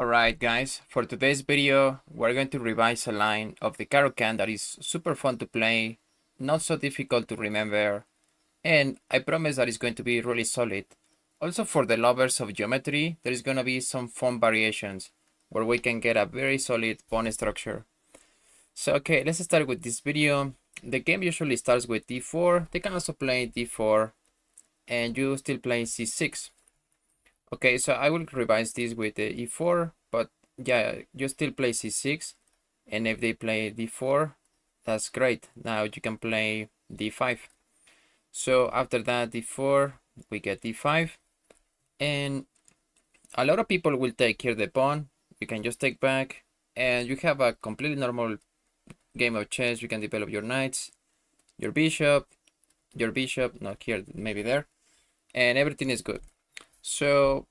Alright guys, for today's video, we're going to revise a line of the Caro-Kann that is super fun to play, not so difficult to remember, and I promise that it's going to be really solid. Also for the lovers of geometry, there is going to be some fun variations where we can get a very solid pawn structure. So okay, let's start with this video. The game usually starts with d4, they can also play d4, and you still play c6. Okay, so I will revise this with the e4, but yeah, you still play c6, and if they play d4, that's great. Now you can play d5. So after that d4, we get d5, and a lot of people will take here the pawn. You can just take back, and you have a completely normal game of chess. You can develop your knights, your bishop, not here, maybe there, and everything is good. So,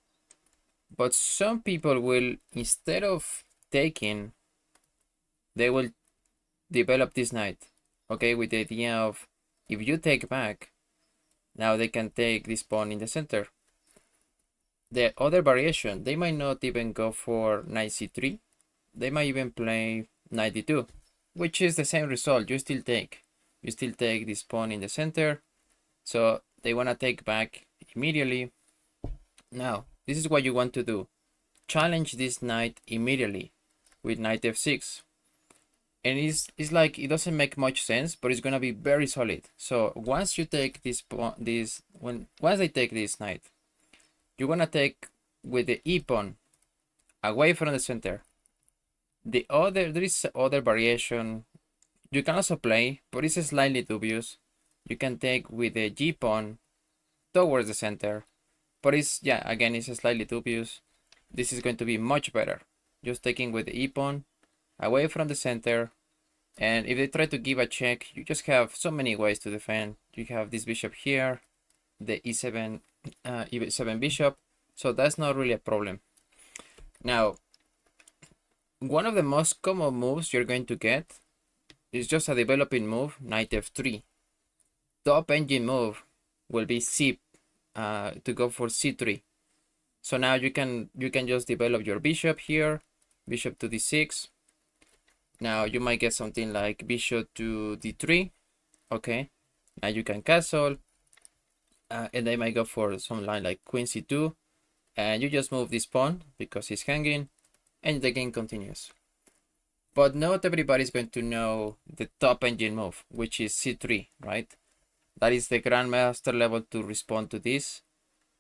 but some people will, instead of taking, they will develop this knight, okay, with the idea of, if you take back, now they can take this pawn in the center. The other variation, they might not even go for knight c3, they might even play knight d2, which is the same result. You still take this pawn in the center, so they want to take back immediately. Now, this is what you want to do. Challenge this knight immediately with knight f6. And it's like, it doesn't make much sense, but it's gonna be very solid. So once you take this pawn, once they take this knight, you're gonna take with the e pawn away from the center. There is other variation you can also play, but it's slightly dubious. You can take with the g pawn towards the center. But it's, yeah, again, it's slightly dubious. This is going to be much better. Just taking with the e pawn away from the center. And if they try to give a check, you just have so many ways to defend. You have this bishop here, the e7 bishop. So that's not really a problem. Now, one of the most common moves you're going to get is just a developing move, knight f3. Top engine move will be to go for c3. So now you can just develop your bishop here, bishop to d6. Now you might get something like bishop to d3. Okay, now you can castle, and they might go for some line like queen c2, and you just move this pawn because it's hanging, and the game continues. But not everybody's going to know the top engine move, which is c3, right? That is the grandmaster level to respond to this.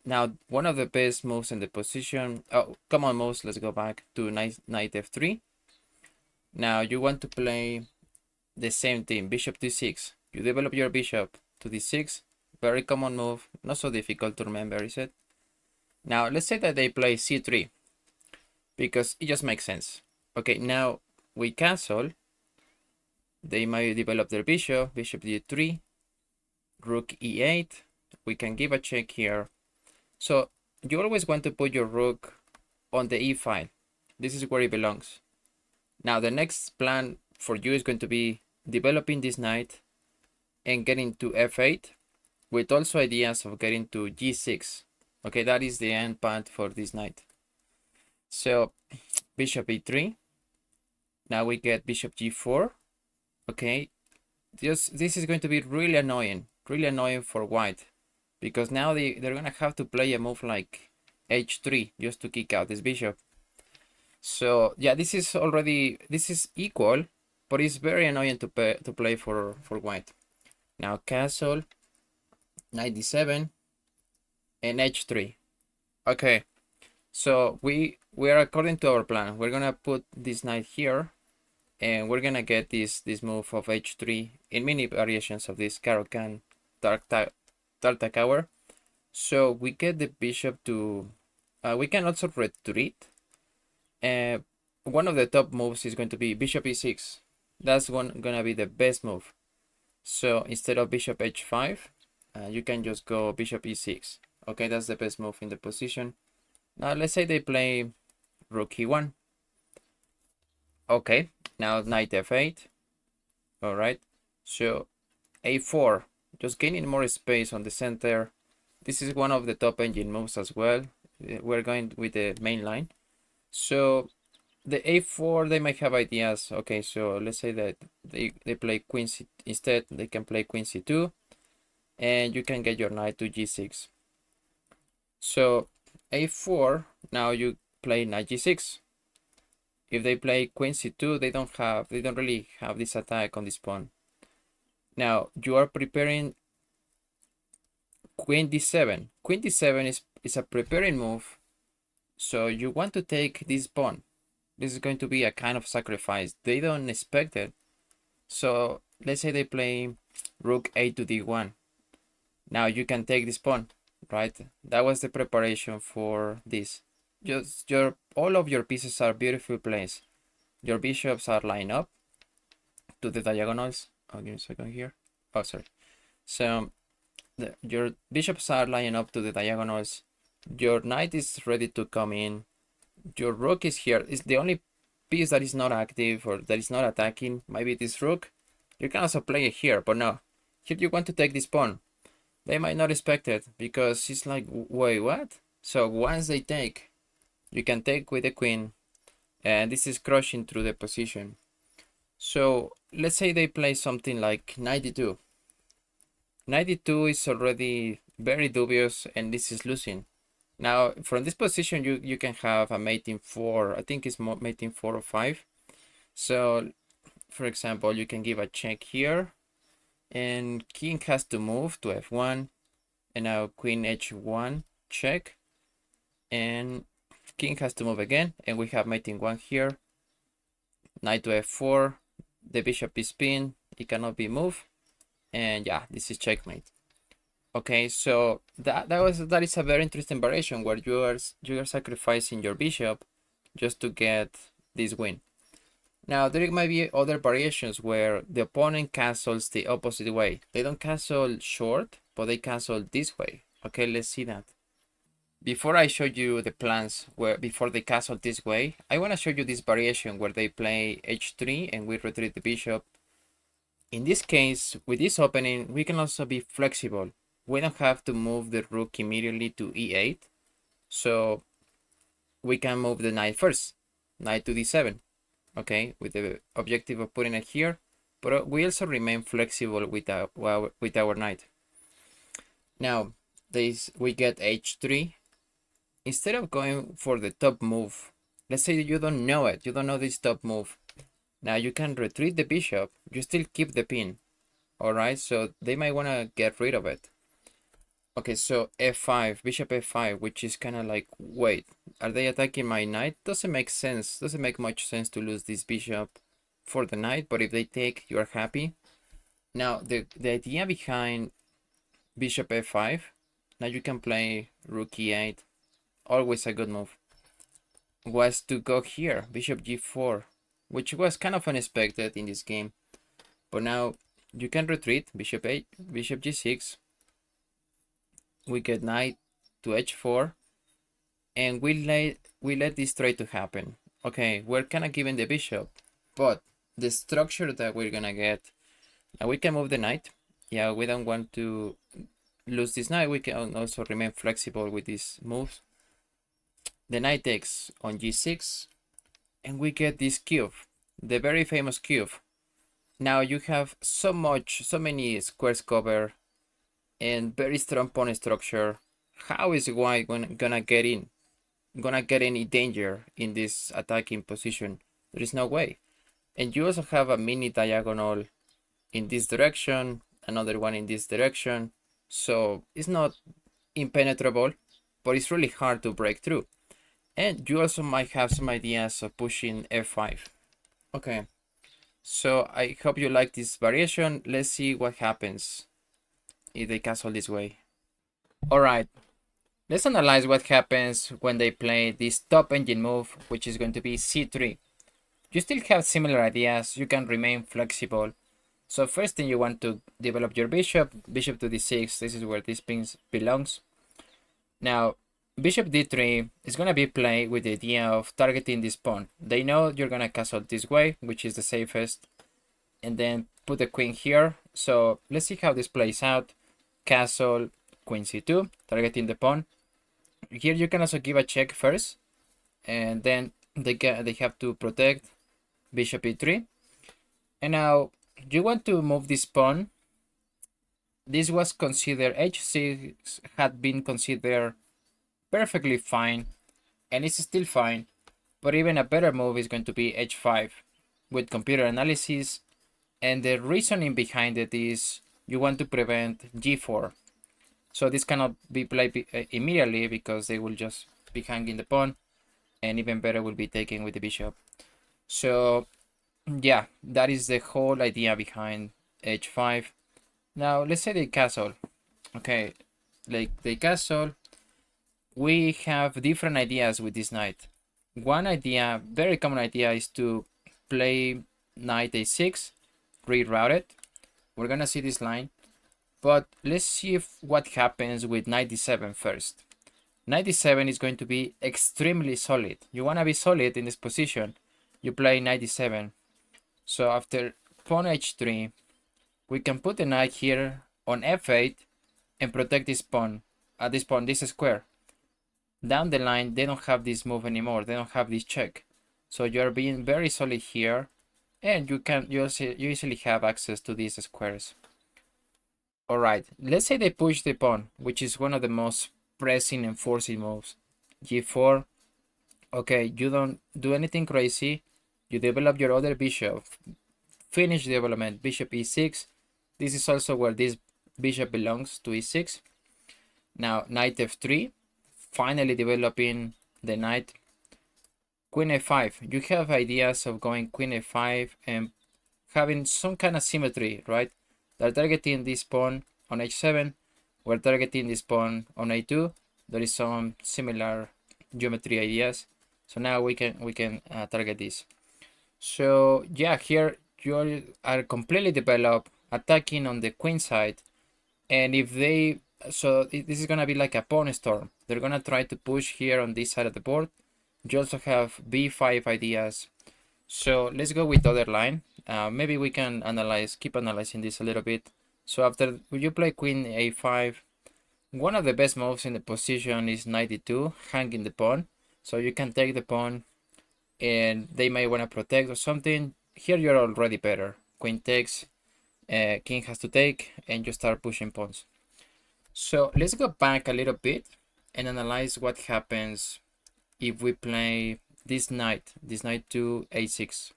Now, one of the best moves in the position, common moves, let's go back to knight f3. Now you want to play the same thing, bishop to d6. You develop your bishop to d6, very common move, not so difficult to remember, is it? Now let's say that they play c3, because it just makes sense. Okay, now we castle, they might develop their bishop d3, rook e8, we can give a check here. So you always want to put your rook on the e file. This is where it belongs. Now the next plan for you is going to be developing this knight and getting to f8, with also ideas of getting to g6. Okay, that is the end path for this knight. So bishop e3. Now we get bishop g4. Okay, this is going to be really annoying for white, because now they're gonna have to play a move like h3 just to kick out this bishop. So yeah, this is equal, but it's very annoying to play for white. Now castle, knight d7, and h3. Okay, so we are according to our plan. We're gonna put this knight here, and we're gonna get this move of h3 in many variations of this Caro-Kann Tartakower. So we get the bishop to, we can also retreat. One of the top moves is going to be bishop e6. That's gonna be the best move. So instead of bishop h5, you can just go bishop e6. Okay, that's the best move in the position. Now let's say they play rook e1. Okay, now knight f8. All right, so a4, just gaining more space on the center. This is one of the top engine moves as well. We're going with the main line. So the a4, they might have ideas. Okay, so let's say that they play queen c, instead they can play queen c2, and you can get your knight to g6. So a4, now you play knight g6. If they play queen c2, they don't really have this attack on this pawn. Now you are preparing queen d7. Queen d7 is a preparing move, so you want to take this pawn. This is going to be a kind of sacrifice. They don't expect it. So let's say they play rook a to d1. Now you can take this pawn, right? That was the preparation for this. Just all of your pieces are beautifully placed. Your bishops are lined up to the diagonals. Oh, give me a second here. Oh, sorry. So your bishops are lining up to the diagonals. Your knight is ready to come in. Your rook is here. It's the only piece that is not active or that is not attacking. Maybe this rook. You can also play it here, but no. Here you want to take this pawn. They might not expect it because it's like, wait, what? So once they take, you can take with the queen, and this is crushing through the position. So let's say they play something like 92. 92 is already very dubious, and this is losing. Now, from this position, you can have a mate in 4. I think it's mate in 4 or 5. So, for example, you can give a check here, and king has to move to f1, and now queen h1 check, and king has to move again, and we have mate in 1 here. Knight to f4, the bishop is pinned, it cannot be moved, and yeah, this is checkmate. Okay, so that is a very interesting variation where you are sacrificing your bishop just to get this win. Now there might be other variations where the opponent castles the opposite way. They don't castle short, but they castle this way. Okay, let's see that. Before I show you the plans where before they castle this way, I want to show you this variation where they play h3 and we retreat the bishop. In this case, with this opening, we can also be flexible. We don't have to move the rook immediately to e8. So we can move the knight first, knight to d7. Okay, with the objective of putting it here. But we also remain flexible with our knight. Now, we get h3. Instead of going for the top move, let's say you don't know it, you don't know this top move. Now you can retreat the bishop, you still keep the pin. Alright, so they might want to get rid of it. Okay, so f5, bishop f5, which is kind of like, wait, are they attacking my knight? Doesn't make sense, doesn't make much sense to lose this bishop for the knight, but if they take, you are happy. Now, the idea behind bishop f5, now you can play rook e8, always a good move, was to go here, bishop g4, which was kind of unexpected in this game. But now you can retreat, bishop g6, we get knight to h4, and we let this try to happen. Okay, we're kind of giving the bishop, but the structure that we're gonna get, now we can move the knight. Yeah, we don't want to lose this knight. We can also remain flexible with these moves. The knight takes on g6, and we get this cube, the very famous cube. Now you have so many squares covered and very strong pawn structure. How is white gonna get any danger in this attacking position? There is no way. And you also have a mini diagonal in this direction, another one in this direction. So it's not impenetrable, but it's really hard to break through. And you also might have some ideas of pushing f5. Okay, so I hope you like this variation. Let's see what happens if they castle this way. Alright, let's analyze what happens when they play this top engine move, which is going to be c3. You still have similar ideas, you can remain flexible. So first thing, you want to develop your bishop to d6, this is where this pin belongs. Now, bishop d3 is going to be played with the idea of targeting this pawn. They know you're going to castle this way, which is the safest, and then put the queen here. So let's see how this plays out. Castle, queen c2, targeting the pawn. Here you can also give a check first, and then they have to protect bishop e3. And now you want to move this pawn. This was considered, h6 had been considered perfectly fine, and it's still fine, but even a better move is going to be h5 with computer analysis. And the reasoning behind it is you want to prevent g4. So this cannot be played immediately because they will just be hanging the pawn, and even better will be taken with the bishop. So yeah, that is the whole idea behind h5. Now let's say the castle. Okay, like the castle, we have different ideas with this knight. One idea, very common idea, is to play knight a6, reroute it. We're gonna see this line, but let's see what happens with knight d7 first. Knight d7 is going to be extremely solid. You wanna be solid in this position, you play knight d7. So after pawn h3, we can put the knight here on f8 and protect this pawn. At this pawn, this square. Down the line, they don't have this move anymore. They don't have this check. So you're being very solid here, and you easily have access to these squares. All right, let's say they push the pawn, which is one of the most pressing and forcing moves. g4. Okay, you don't do anything crazy. You develop your other bishop. Finish development. Bishop e6. This is also where this bishop belongs, to e6. Now knight f3. Finally developing the knight. Queen a5. You have ideas of going queen a5 and having some kind of symmetry, right? They're targeting this pawn on h7. We're targeting this pawn on a2. There is some similar geometry ideas. So now we can target this. So yeah, here you are completely developed, attacking on the queen side. And if they, so this is gonna be like a pawn storm. They're gonna try to push here on this side of the board. You also have b5 ideas. So let's go with the other line. Maybe we can keep analyzing this a little bit. So after you play queen a5, one of the best moves in the position is knight e2, hanging the pawn. So you can take the pawn, and they may want to protect or something. Here you're already better. Queen takes, king has to take, and you start pushing pawns. So let's go back a little bit and analyze what happens if we play this knight to a6.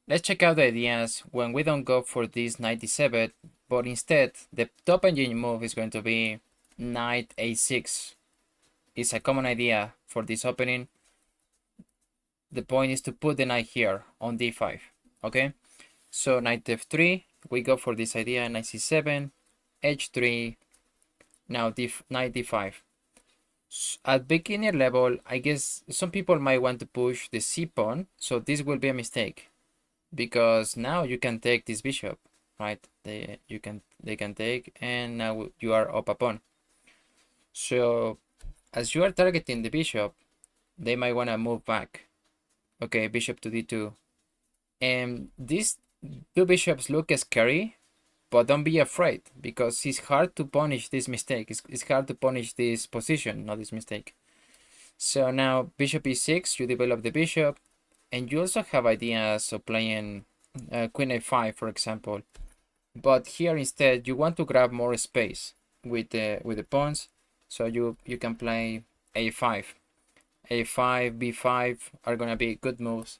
Let's check out the ideas when we don't go for this knight d7, but instead the top engine move is going to be knight a6. It's a common idea for this opening. The point is to put the knight here on d5. Okay, so knight f3, we go for this idea, knight c7, h3, now knight d5. At beginner level, I guess some people might want to push the c pawn, so this will be a mistake because now you can take this bishop, right? They can take, and now you are up a pawn. So as you are targeting the bishop, they might want to move back. Okay, bishop to d2, and these two bishops look scary, but don't be afraid because it's hard to punish this mistake. It's hard to punish this position, not this mistake. So now bishop e6, you develop the bishop, and you also have ideas of playing queen a5, for example. But here instead you want to grab more space with the pawns, so you can play a5. a5, b5 are gonna be good moves.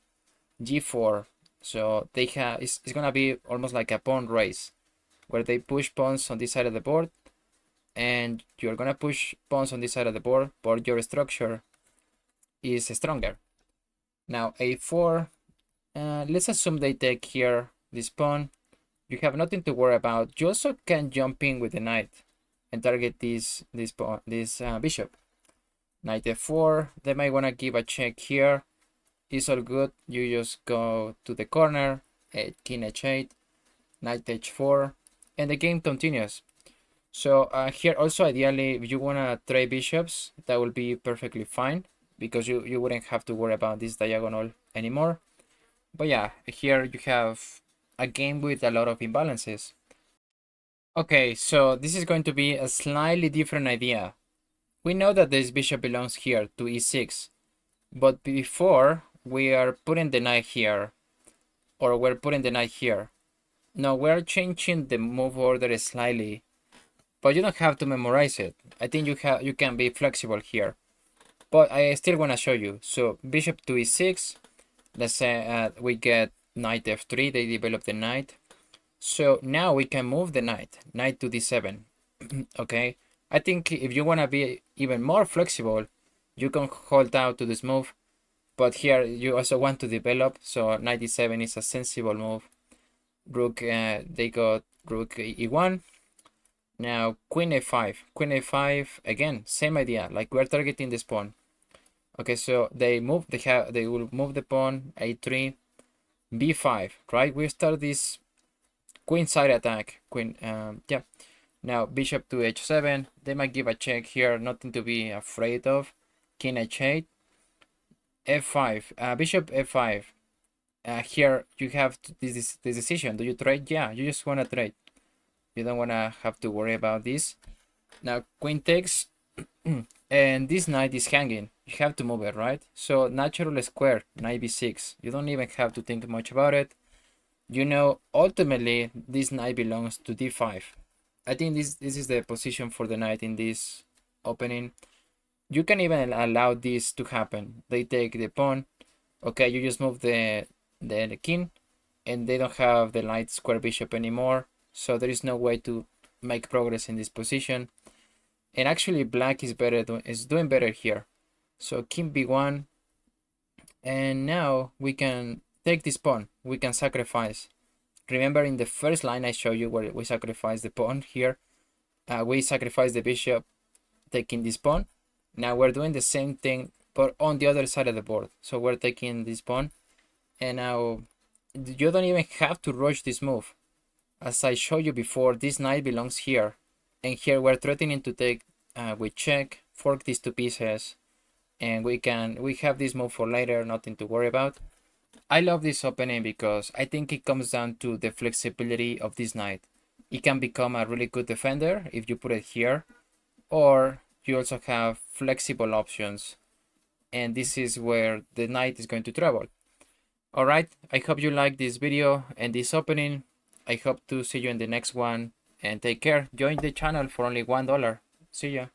g4, so they have it's gonna be almost like a pawn race, where they push pawns on this side of the board, and you're gonna push pawns on this side of the board, but your structure is stronger. Now a4, let's assume they take here this pawn. You have nothing to worry about. You also can jump in with the knight and target this bishop. Knight f4, they might want to give a check here. It's all good. You just go to the corner, king h8, knight h4, and the game continues. So here also, ideally, if you want to trade bishops, that will be perfectly fine because you wouldn't have to worry about this diagonal anymore. But yeah, here you have a game with a lot of imbalances. Okay, so this is going to be a slightly different idea. We know that this bishop belongs here to e6, but before we are putting the knight here, or we're putting the knight here. Now we're changing the move order slightly, but you don't have to memorize it. I think you can be flexible here, but I still want to show you. So bishop to e6. Let's say we get knight f3. They develop the knight. So now we can move the knight to d7. Okay, I think if you want to be even more flexible, you can hold out to this move, but here you also want to develop, so knight d7 is a sensible move. Rook, they got rook e1. Now queen a5. Queen a5, again, same idea, like we're targeting this pawn. Okay, so they will move the pawn a3, b5, right? We start this queen side attack. Yeah. Now bishop to h7. They might give a check here, nothing to be afraid of. King h8, f5, bishop f5. Here you have this decision. Do you trade? Yeah, you just want to trade. You don't want to have to worry about this. Now queen takes, and this knight is hanging. You have to move it, right? So natural square, knight b6. You don't even have to think much about it. You know, ultimately this knight belongs to d5. I think this is the position for the knight in this opening. You can even allow this to happen. They take the pawn. Okay, you just move the king, and they don't have the light square bishop anymore, so there is no way to make progress in this position. And actually black is doing better here. So king b1, and now we can take this pawn. We can sacrifice. Remember in the first line I showed you where we sacrifice the pawn here. We sacrifice the bishop taking this pawn. Now we're doing the same thing but on the other side of the board. So we're taking this pawn, and now you don't even have to rush this move. As I showed you before, this knight belongs here, and here we're threatening to take with check, fork these two pieces, and we have this move for later, nothing to worry about. I love this opening because I think it comes down to the flexibility of this knight. It can become a really good defender if you put it here, or you also have flexible options, and this is where the knight is going to travel. Alright, I hope you liked this video and this opening. I hope to see you in the next one, and take care. Join the channel for only $1. See ya.